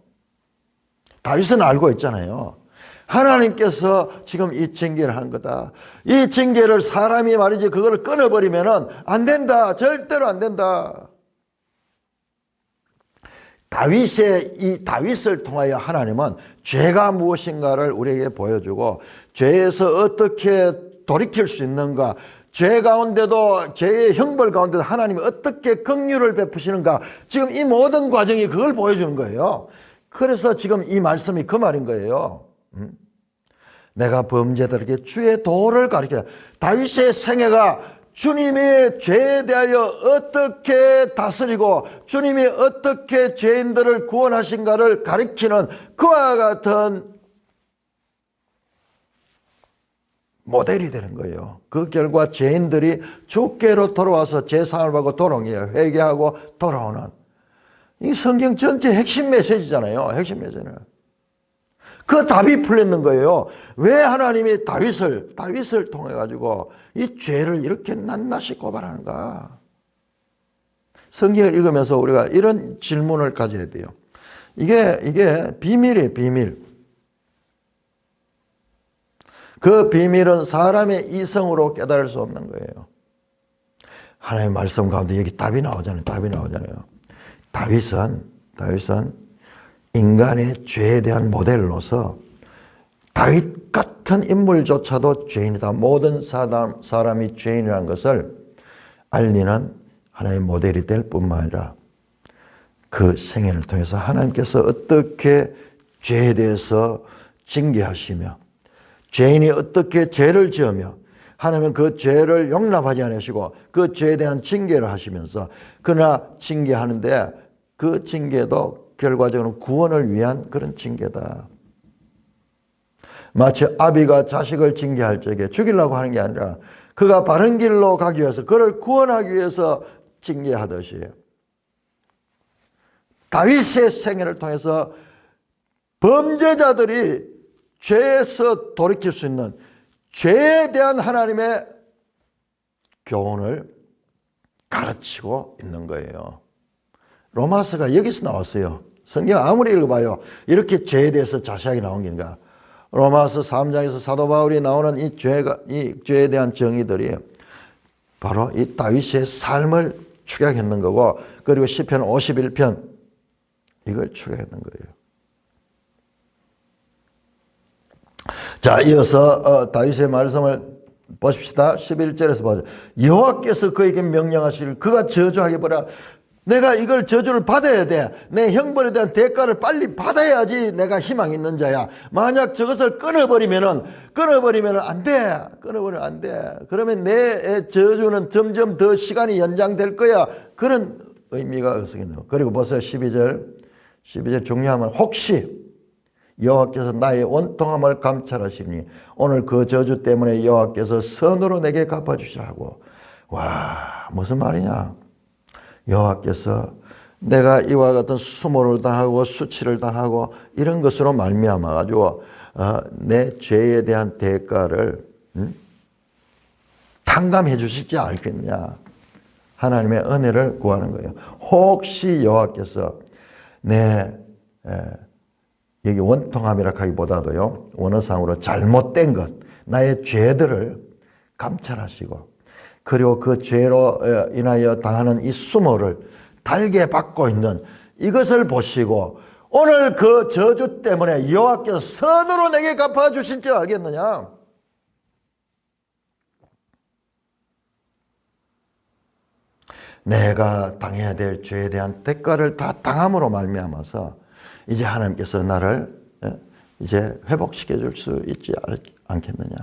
다윗은 알고 있잖아요. 하나님께서 지금 이 징계를 한 거다. 이 징계를 사람이 말이지 그걸 끊어버리면은 안 된다. 절대로 안 된다. 다윗을 통하여 하나님은 죄가 무엇인가를 우리에게 보여주고 죄에서 어떻게 돌이킬 수 있는가, 죄 가운데도 죄의 형벌 가운데도 하나님이 어떻게 긍휼을 베푸시는가, 지금 이 모든 과정이 그걸 보여주는 거예요. 그래서 지금 이 말씀이 그 말인 거예요. 내가 범죄자들에게 주의 도를 가르치라. 다윗의 생애가 주님의 죄에 대하여 어떻게 다스리고 주님이 어떻게 죄인들을 구원하신가를 가르치는 그와 같은 모델이 되는 거예요. 그 결과 죄인들이 주께로 돌아와서 죄사함을 받고 돌아오게요. 회개하고 돌아오는. 이 성경 전체 핵심 메시지잖아요. 핵심 메시지는. 그 답이 풀렸는 거예요. 왜 하나님이 다윗을 통해 가지고 이 죄를 이렇게 낱낱이 고발하는가? 성경을 읽으면서 우리가 이런 질문을 가져야 돼요. 이게 비밀이에요, 비밀. 그 비밀은 사람의 이성으로 깨달을 수 없는 거예요. 하나님의 말씀 가운데 여기 답이 나오잖아요. 다윗은 인간의 죄에 대한 모델로서 다윗 같은 인물조차도 죄인이다. 모든 사람이 죄인이라는 것을 알리는 하나의 모델이 될 뿐만 아니라 그 생애를 통해서 하나님께서 어떻게 죄에 대해서 징계하시며 죄인이 어떻게 죄를 지으며 하나님은 그 죄를 용납하지 않으시고 그 죄에 대한 징계를 하시면서 그러나 징계하는데 그 징계도 결과적으로 구원을 위한 그런 징계다. 마치 아비가 자식을 징계할 적에 죽이려고 하는 게 아니라 그가 바른 길로 가기 위해서 그를 구원하기 위해서 징계하듯이 다윗의 생애를 통해서 범죄자들이 죄에서 돌이킬 수 있는 죄에 대한 하나님의 교훈을 가르치고 있는 거예요. 로마서가 여기서 나왔어요. 성경 아무리 읽어봐요. 이렇게 죄에 대해서 자세하게 나온 게인가. 로마서 3장에서 사도 바울이 나오는 이 죄에 대한 정의들이 바로 이 다윗의 삶을 축약했는 거고, 그리고 시편 51편 이걸 축약했는 거예요. 자, 이어서 다윗의 말씀을 보십시다. 11절에서 보죠. 여호와께서 그에게 명령하시기를 그가 저주하게 보라. 내가 이걸 저주를 받아야 돼. 내 형벌에 대한 대가를 빨리 받아야지 내가 희망 있는 자야. 만약 저것을 끊어버리면은 안 돼. 끊어버리면 안 돼. 그러면 내 저주는 점점 더 시간이 연장될 거야. 그런 의미가 의성이네요. 그리고 보세요. 12절 중요하면 혹시 여호와께서 나의 원통함을 감찰하시니 오늘 그 저주 때문에 여호와께서 선으로 내게 갚아주시라 하고. 와, 무슨 말이냐. 여호와께서 내가 이와 같은 수모를 당하고 수치를 당하고 이런 것으로 말미암아 가지고 내 죄에 대한 대가를 탕감해 주실지 알겠냐. 하나님의 은혜를 구하는 거예요. 혹시 여호와께서 여기 원통함이라 하기보다도요, 원어상으로 잘못된 것, 나의 죄들을 감찰하시고, 그리고 그 죄로 인하여 당하는 이 수모를 달게 받고 있는 이것을 보시고 오늘 그 저주 때문에 여호와께서 선으로 내게 갚아주실 줄 알겠느냐. 내가 당해야 될 죄에 대한 대가를 다 당함으로 말미암아서 이제 하나님께서 나를 이제 회복시켜 줄 수 있지 않겠느냐.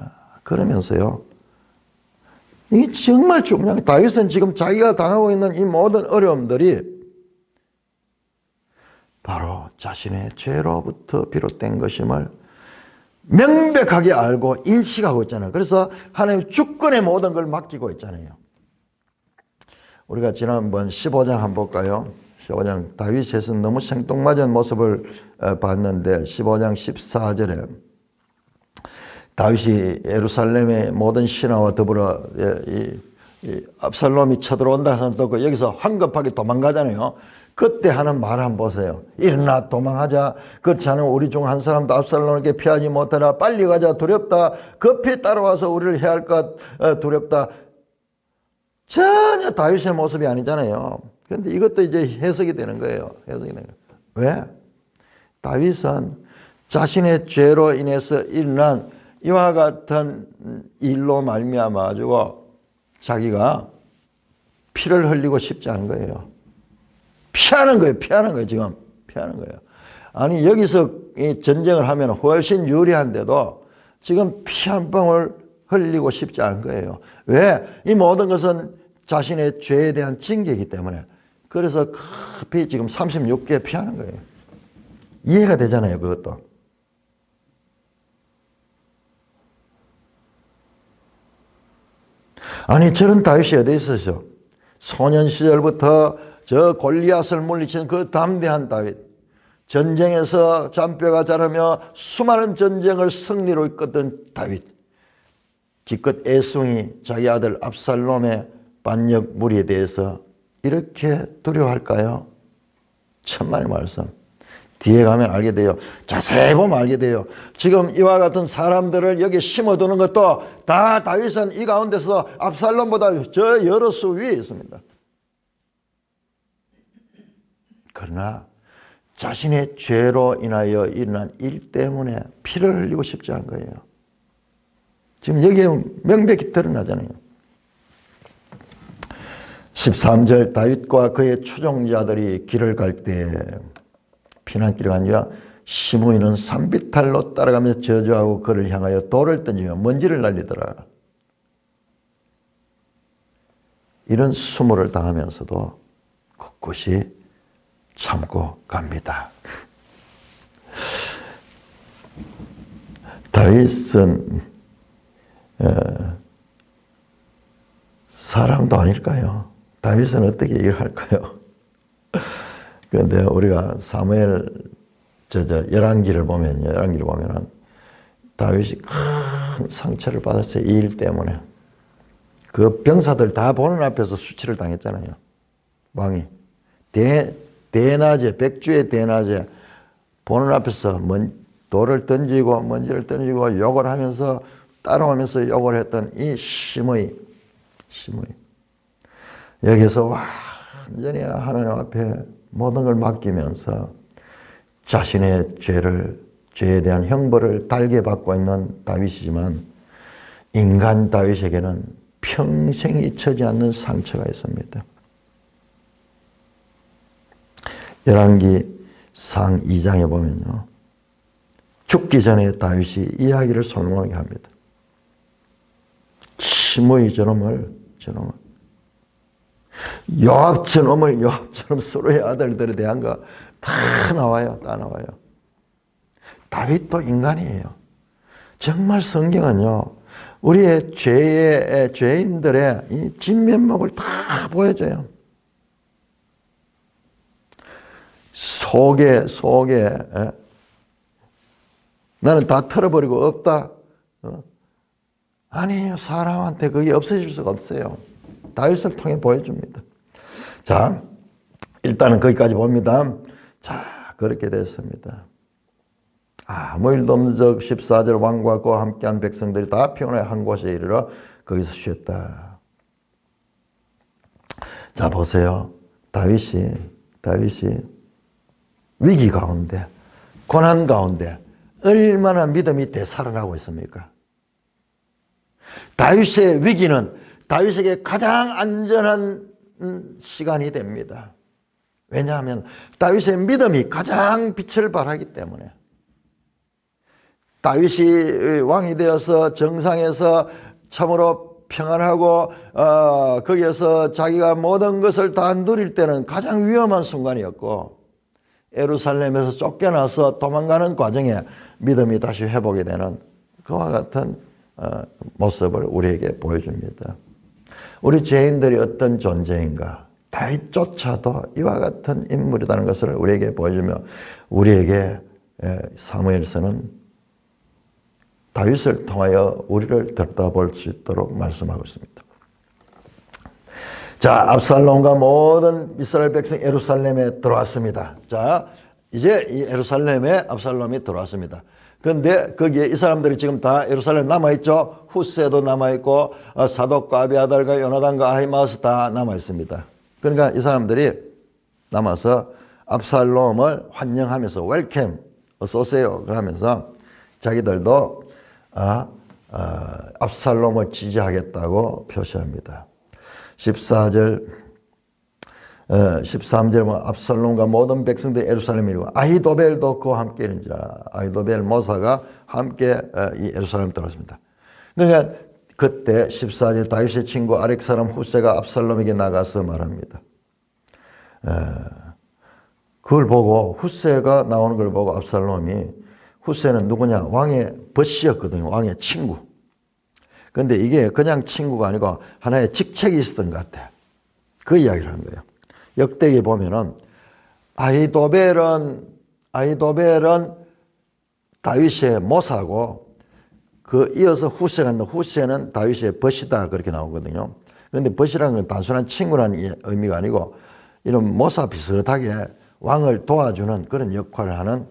그러면서요, 이게 정말 중요한, 다윗은 지금 자기가 당하고 있는 이 모든 어려움들이 바로 자신의 죄로부터 비롯된 것임을 명백하게 알고 인식하고 있잖아요. 그래서 하나님 주권의 모든 걸 맡기고 있잖아요. 우리가 지난번 15장 한번 볼까요? 15장 다윗에서 너무 생뚱맞은 모습을 봤는데 15장 14절에 다윗이 예루살렘의 모든 신하와 더불어 이 압살롬이 쳐들어온다 해서 여기서 황급하게 도망가잖아요. 그때 하는 말 한번 보세요. 일어나 도망하자. 그렇지 않으면 우리 중 한 사람도 압살롬에게 피하지 못하라. 빨리 가자. 두렵다. 급히 따라와서 우리를 해할 것 두렵다. 전혀 다윗의 모습이 아니잖아요. 그런데 이것도 이제 해석이 되는 거예요. 해석이 되는 거예요. 왜? 다윗은 자신의 죄로 인해서 일어난 이와 같은 일로 말미암아 가지고 자기가 피를 흘리고 싶지 않은 거예요. 피하는 거예요. 지금 피하는 거예요. 아니 여기서 이 전쟁을 하면 훨씬 유리한데도 지금 피 한 방울 흘리고 싶지 않은 거예요. 왜? 이 모든 것은 자신의 죄에 대한 징계이기 때문에. 그래서 급히 지금 36개 피하는 거예요. 이해가 되잖아요, 그것도. 아니 저런 다윗이 어디 있었죠? 소년 시절부터 저 골리앗을 물리치는 그 담대한 다윗, 전쟁에서 잔뼈가 자라며 수많은 전쟁을 승리로 이끌던 다윗, 기껏 애송이 자기 아들 압살롬의 반역 무리에 대해서 이렇게 두려워할까요? 천만의 말씀. 뒤에 가면 알게 돼요. 자세히 보면 알게 돼요. 지금 이와 같은 사람들을 여기 심어두는 것도 다 다윗은 이 가운데서 압살롬보다 저 여러 수 위에 있습니다. 그러나 자신의 죄로 인하여 일어난 일 때문에 피를 흘리고 싶지 않은 거예요. 지금 여기에 명백히 드러나잖아요. 13절 다윗과 그의 추종자들이 길을 갈 때 피난길을 가니까 시므이는 산비탈로 따라가면서 저주하고 그를 향하여 돌을 던지며 먼지를 날리더라. 이런 수모를 당하면서도 꿋꿋이 참고 갑니다. 다윗은 사람도 아닐까요? 다윗은 어떻게 일을 할까요? 그런데 우리가 사무엘 열왕기를 보면은 다윗이 큰 상처를 받았어요. 이 일 때문에. 그 병사들 다 보는 앞에서 수치를 당했잖아요. 왕이. 대낮에, 백주의 대낮에 보는 앞에서 돌을 던지고 먼지를 던지고 욕을 하면서 따라오면서 욕을 했던 이 시므이. 여기서 완전히 하나님 앞에 모든 걸 맡기면서 자신의 죄에 대한 형벌을 달게 받고 있는 다윗이지만 인간 다윗에게는 평생 잊혀지지 않는 상처가 있습니다. 열왕기 상 2장에 보면요. 죽기 전에 다윗이 이야기를 솔로몬에게 합니다. 시므이 저놈을 요압처럼 서로의 아들들에 대한 거 다 나와요. 다윗도 인간이에요. 정말 성경은요. 우리의 죄인들의 이 진면목을 다 보여줘요. 속에 나는 다 털어버리고 없다. 아니에요. 사람한테 그게 없어질 수가 없어요. 다윗을 통해 보여줍니다. 자, 일단은 거기까지 봅니다. 자, 그렇게 됐습니다. 아무 일도 없는 적 14절 왕과 그와 함께한 백성들이 다 피곤하여 한 곳에 이르러 거기서 쉬었다. 자, 보세요. 다윗이 위기 가운데, 고난 가운데 얼마나 믿음이 되살아나고 있습니까? 다윗의 위기는 다윗에게 가장 안전한 시간이 됩니다. 왜냐하면 다윗의 믿음이 가장 빛을 발하기 때문에. 다윗이 왕이 되어서 정상에서 참으로 평안하고 거기에서 자기가 모든 것을 다 누릴 때는 가장 위험한 순간이었고 예루살렘에서 쫓겨나서 도망가는 과정에 믿음이 다시 회복이 되는 그와 같은 모습을 우리에게 보여줍니다. 우리 죄인들이 어떤 존재인가? 다윗조차도 이와 같은 인물이라는 것을 우리에게 보여주며 우리에게 사무엘서는 다윗을 통하여 우리를 들여다볼 수 있도록 말씀하고 있습니다. 자, 압살롬과 모든 이스라엘 백성 예루살렘에 들어왔습니다. 자, 이제 이 예루살렘에 압살롬이 들어왔습니다. 그런데 거기에 이 사람들이 지금 다 예루살렘 남아있죠. 후세도 남아있고 사독과 아비아달과 요나단과 아히마스 다 남아있습니다. 그러니까 이 사람들이 남아서 압살롬을 환영하면서 웰컴 어서 오세요 그러면서 자기들도 압살롬을 지지하겠다고 표시합니다. 14절 13절에 보면 압살롬과 모든 백성들이 예루살렘에 이르고 아히도벨도 그와 함께 이른지라. 아히도벨 모사가 함께 이 예루살렘에 들어왔습니다. 그러니까 그때 14절 다윗의 친구 아렉 사람 후세가 압살롬에게 나가서 말합니다. 그걸 보고 후세가 나오는 걸 보고 압살롬이 후세는 누구냐? 왕의 벗이었거든요. 왕의 친구. 그런데 이게 그냥 친구가 아니고 하나의 직책이 있었던 것 같아. 그 이야기를 하는 거예요. 역대기에 보면은 아히도벨은 다윗의 모사고 그 이어서 후세가 있는데 후세는 다윗의 벗이다 그렇게 나오거든요. 그런데 벗이라는 건 단순한 친구라는 의미가 아니고 이런 모사 비슷하게 왕을 도와주는 그런 역할을 하는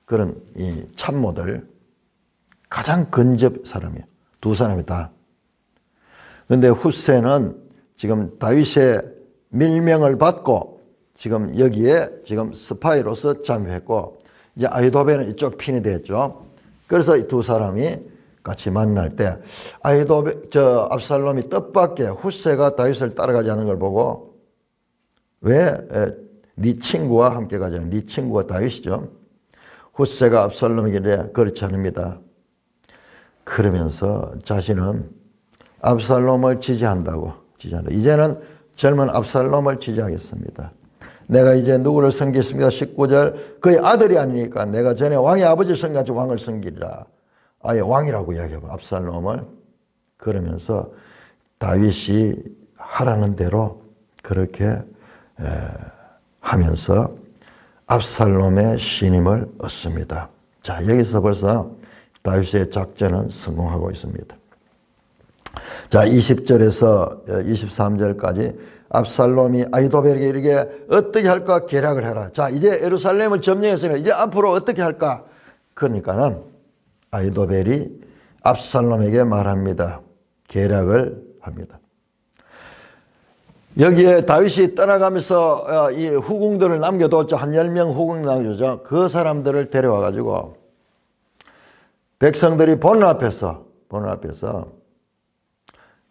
그런 이 참모들, 가장 근접 사람이에요. 두 사람이 다. 그런데 후세는 지금 다윗의 밀명을 받고 지금 여기에 지금 스파이로서 잠입했고, 이제 아히도벨은 이쪽 편이 됐죠. 그래서 이 두 사람이 같이 만날 때 압살롬이 뜻밖의 후세가 다윗을 따라가지 않은 걸 보고, 왜 네 친구와 함께 가자. 네 친구가 다윗이죠. 후세가 압살롬에게 그렇지 않습니다. 그러면서 자신은 압살롬을 지지한다. 이제는 젊은 압살롬을 지지하겠습니다. 내가 이제 누구를 섬기겠습니까? 19절. 그의 아들이 아니니까 내가 전에 왕의 아버지를 섬기같이 왕을 섬기라. 아예 왕이라고 이야기해봐. 압살롬을. 그러면서 다윗이 하라는 대로 그렇게 하면서 압살롬의 신임을 얻습니다. 자, 여기서 벌써 다윗의 작전은 성공하고 있습니다. 자, 20절에서 23절까지 압살롬이 아히도벨에게 이르게 어떻게 할까 계략을 해라. 자, 이제 예루살렘을 점령했으니까 이제 앞으로 어떻게 할까? 그러니까는 아히도벨이 압살롬에게 말합니다. 계략을 합니다. 여기에 다윗이 떠나가면서 이 후궁들을 남겨뒀죠. 한 10명 후궁 남겨줬죠. 그 사람들을 데려와 가지고 백성들이 보는 앞에서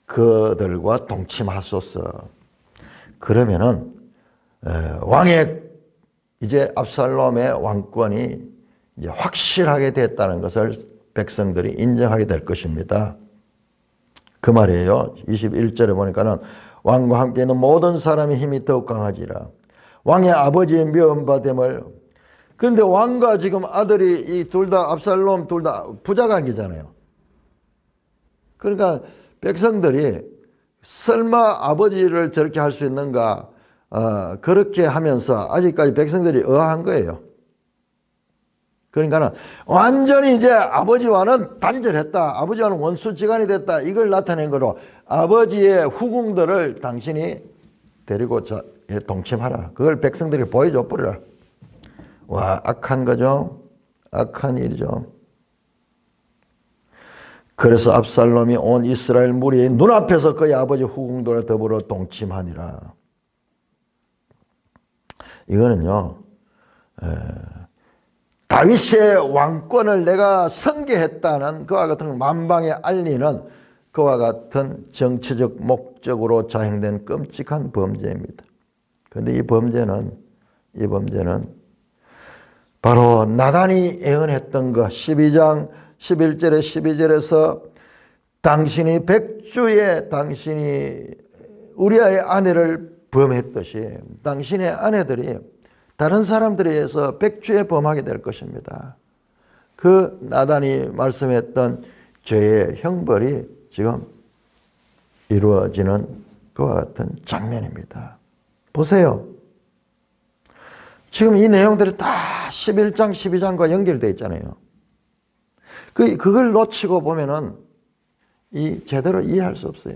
그들과 동침하소서. 그러면은 왕의 이제 압살롬의 왕권이 이제 확실하게 됐다는 것을 백성들이 인정하게 될 것입니다. 그 말이에요. 21절에 보니까는 왕과 함께 있는 모든 사람의 힘이 더욱 강하지라. 왕의 아버지의 미움받음을. 그런데 왕과 지금 아들이 이 둘 다 압살롬 둘 다 부자관계잖아요. 그러니까 백성들이 설마 아버지를 저렇게 할 수 있는가, 그렇게 하면서 아직까지 백성들이 의아한 거예요. 그러니까는 완전히 이제 아버지와는 단절했다. 아버지와는 원수지간이 됐다. 이걸 나타낸 거로 아버지의 후궁들을 당신이 데리고 동침하라. 그걸 백성들이 보여줘 버리라. 와, 악한 거죠. 악한 일이죠. 그래서 압살롬이 온 이스라엘 무리의 눈앞에서 그의 아버지 후궁들과 더불어 동침하니라. 이거는요, 다윗의 왕권을 내가 승계했다는 그와 같은 만방에 알리는 그와 같은 정치적 목적으로 자행된 끔찍한 범죄입니다. 그런데 이 범죄는 바로 나단이 예언했던 것, 12장 11절에 12절에서 당신이 백주에 당신이 우리아의 아내를 범했듯이 당신의 아내들이 다른 사람들에 의해서 백주에 범하게 될 것입니다. 그 나단이 말씀했던 죄의 형벌이 지금 이루어지는 그와 같은 장면입니다. 보세요. 지금 이 내용들이 다 11장, 12장과 연결되어 있잖아요. 그걸 놓치고 보면은 제대로 이해할 수 없어요.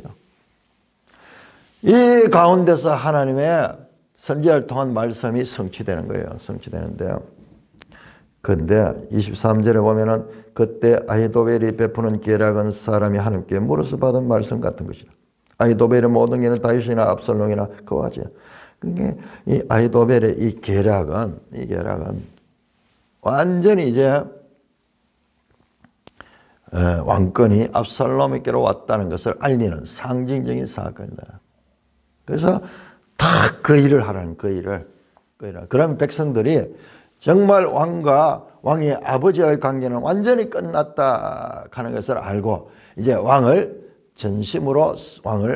이 가운데서 하나님의 선지자를 통한 말씀이 성취되는 거예요. 성취되는데요. 그런데 23절에 보면은 그때 아히도벨이 베푸는 계략은 사람이 하나님께 물어서 받은 말씀 같은 것이라. 아히도벨의 모든 게는 다윗이나 압살롬이나 그와 같이. 그게 이 아히도벨의 이 계략은 완전히 이제 왕권이 압살롬에게로 왔다는 것을 알리는 상징적인 사건이다. 그래서 다 그 일을 하라는 그 일을. 그러면 백성들이 정말 왕과 왕의 아버지와의 관계는 완전히 끝났다 하는 것을 알고 이제 왕을 전심으로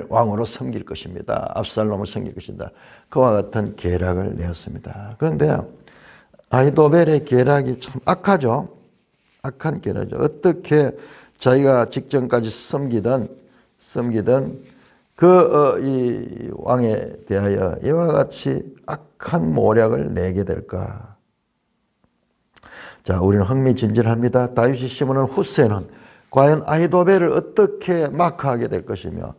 왕으로 섬길 것입니다. 압살롬을 섬길 것이다. 그와 같은 계략을 내었습니다. 그런데 아히도벨의 계략이 참 악하죠. 악한 계략이죠. 어떻게 자기가 직전까지 섬기던 이 왕에 대하여 이와 같이 악한 모략을 내게 될까? 자, 우리는 흥미진진합니다. 다윗이 심은 후세는 과연 아히도벨을 어떻게 마크하게 될 것이며,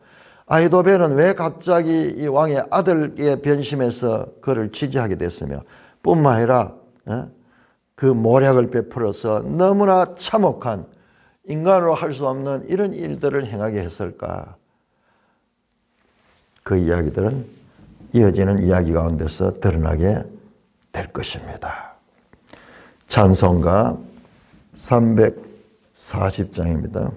아히도벨은 왜 갑자기 이 왕의 아들에 변심해서 그를 지지하게 됐으며, 뿐만 아니라 그 모략을 베풀어서 너무나 참혹한 인간으로 할 수 없는 이런 일들을 행하게 했을까? 그 이야기들은 이어지는 이야기 가운데서 드러나게 될 것입니다. 찬송가 340장입니다.